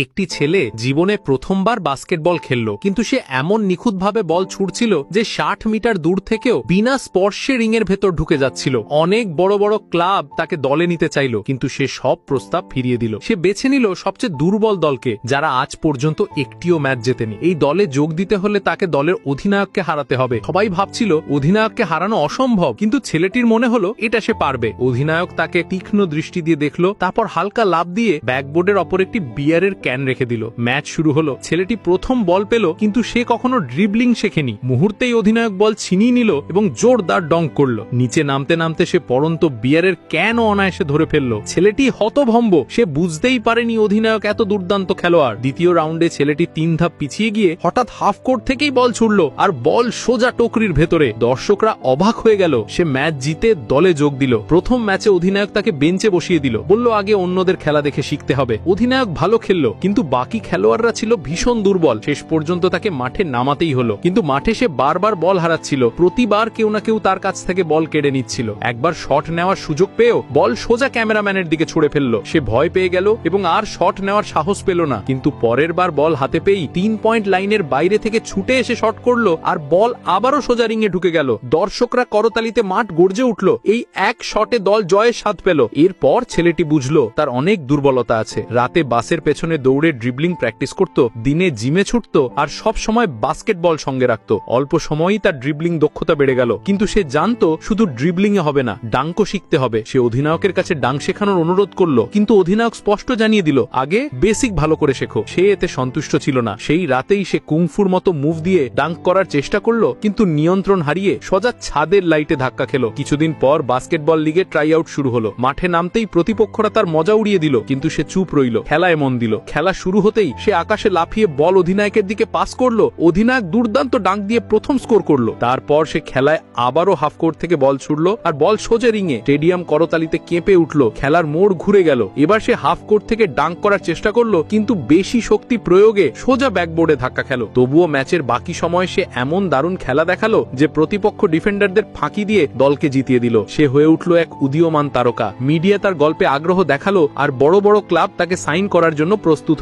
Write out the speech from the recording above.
একটি ছেলে জীবনে প্রথমবার বাস্কেটবল খেলল, কিন্তু সে এমন নিখুঁতভাবে বল ছুড়ছিল যে ৬০ মিটার দূর থেকেও বিনা স্পর্শে রিংয়ের ভেতর ঢুকে যাচ্ছিল। অনেক বড় বড় ক্লাব তাকে দলে নিতে চাইল, কিন্তু সে সব প্রস্তাব ফিরিয়ে দিল। সে বেছে নিল সবচেয়ে দুর্বল দলকে, যারা আজ পর্যন্ত একটিও ম্যাচ জেতেনি। এই দলে যোগ দিতে হলে তাকে দলের অধিনায়ককে হারাতে হবে। সবাই ভাবছিল অধিনায়ককে হারানো অসম্ভব, কিন্তু ছেলেটির মনে হলো এটা সে পারবে। অধিনায়ক তাকে তীক্ষ্ণ দৃষ্টি দিয়ে দেখলো, তারপর হালকা লাফ দিয়ে ব্যাকবোর্ডের অপর একটি বিয়ারের ক্যান রেখে দিল। ম্যাচ শুরু হলো। ছেলেটি প্রথম বল পেল, কিন্তু সে কখনো ড্রিবলিং শেখেনি। মুহূর্তেই অধিনায়ক বল ছিনিয়ে নিল এবং জোরদার ডঙ্ক করল। নিচে নামতে নামতে সে পরন্ত বিয়ারের ক্যান অনায়াসে ধরে ফেলল। ছেলেটি হতভম্ব, সে বুঝতেই পারেনি অধিনায়ক এত দুর্দান্ত খেলোয়াড়। দ্বিতীয় রাউন্ডে ছেলেটি ৩ ধাপ পিছিয়ে গিয়ে হঠাৎ হাফ কোর্ট থেকেই বল ছুড়ল, আর বল সোজা টকরির ভেতরে। দর্শকরা অবাক হয়ে গেল। সে ম্যাচ জিতে দলে যোগ দিল। প্রথম ম্যাচে অধিনায়ক তাকে বেঞ্চে বসিয়ে দিল, বলল আগে অন্যদের খেলা দেখে শিখতে হবে। অধিনায়ক ভালো খেলল, কিন্তু বাকি খেলোয়াড়রা ছিল ভীষণ দুর্বল। শেষ পর্যন্ত তাকে মাঠে নামাতেই হলো। কিন্তু মাঠে সে বারবার বল হারাচ্ছিল। প্রতিবার কেউ না কেউ তার কাছ থেকে বল কেড়ে নিচ্ছিল। একবার শট নেওয়ার সুযোগ পেয়েও বল সোজা ক্যামেরাম্যানের দিকে ছুড়ে ফেলল। সে ভয় পেয়ে গেল এবং আর শট নেওয়ার সাহস পেল না। কিন্তু পরের বার বল হাতে পেয়েই ৩ পয়েন্ট লাইনের বাইরে থেকে ছুটে এসে শট করলো, আর বল আবারও সোজা রিংয়ে ঢুকে গেল। দর্শকরা করতালিতে মাঠ গর্জে উঠল। এই এক শটে দল জয়ের স্বাদ পেল। এরপর ছেলেটি বুঝলো তার অনেক দুর্বলতা আছে। রাতে বাসের পেছনে দৌড়ে ড্রিবলিং প্র্যাকটিস করত, দিনে জিমে ছুটতো, আর সব সময় বাস্কেটবল সঙ্গে রাখত। অল্প সময়ই তার ড্রিবলিং দক্ষতা বেড়ে গেল। কিন্তু সে জানতো শুধু ড্রিবলিং এ হবে না, ডাঙ্কও শিখতে হবে। সে অধিনায়কের কাছে ডাঙ্ক শেখানোর অনুরোধ করলো, কিন্তু অধিনায়ক স্পষ্ট জানিয়ে দিল আগে বেসিক ভালো করে শেখো। সে এতে সন্তুষ্ট ছিল না। সেই রাতেই সে কুংফুর মতো মুভ দিয়ে ডাঙ্ক করার চেষ্টা করলো, কিন্তু নিয়ন্ত্রণ হারিয়ে সোজা ছাদের লাইটে ধাক্কা খেলো। কিছুদিন পর বাস্কেটবল লিগে ট্রাই আউট শুরু হলো। মাঠে নামতেই প্রতিপক্ষরা তার মজা উড়িয়ে দিল, কিন্তু সে চুপ রইল, খেলায় মন দিল। খেলা শুরু হতেই সে আকাশে লাফিয়ে বল অধিনায়কের দিকে পাস করলো। অধিনায়ক দুর্দান্ত ডাঙ্ক দিয়ে প্রথম স্কোর করলো। তারপর সে খেলায় আবারও হাফ কোর্ট থেকে বল ছুড়লো, আর বল সোজা রিংয়ে। স্টেডিয়াম করতালিতে কেঁপে উঠল। খেলার মোড় ঘুরে গেল। এবার সে হাফ কোর্ট থেকে ডাঙ্ক করার চেষ্টা করলো, কিন্তু বেশি শক্তি প্রয়োগে সোজা ব্যাকবোর্ডে ধাক্কা খেল। তবুও ম্যাচের বাকি সময় সে এমন দারুণ খেলা দেখালো যে প্রতিপক্ষ ডিফেন্ডারদের ফাঁকি দিয়ে দলকে জিতিয়ে দিল। সে হয়ে উঠল এক উদীয়মান তারকা। মিডিয়া তার গল্পে আগ্রহ দেখালো, আর বড় বড় ক্লাব তাকে সাইন করার জন্য প্রস্তুত।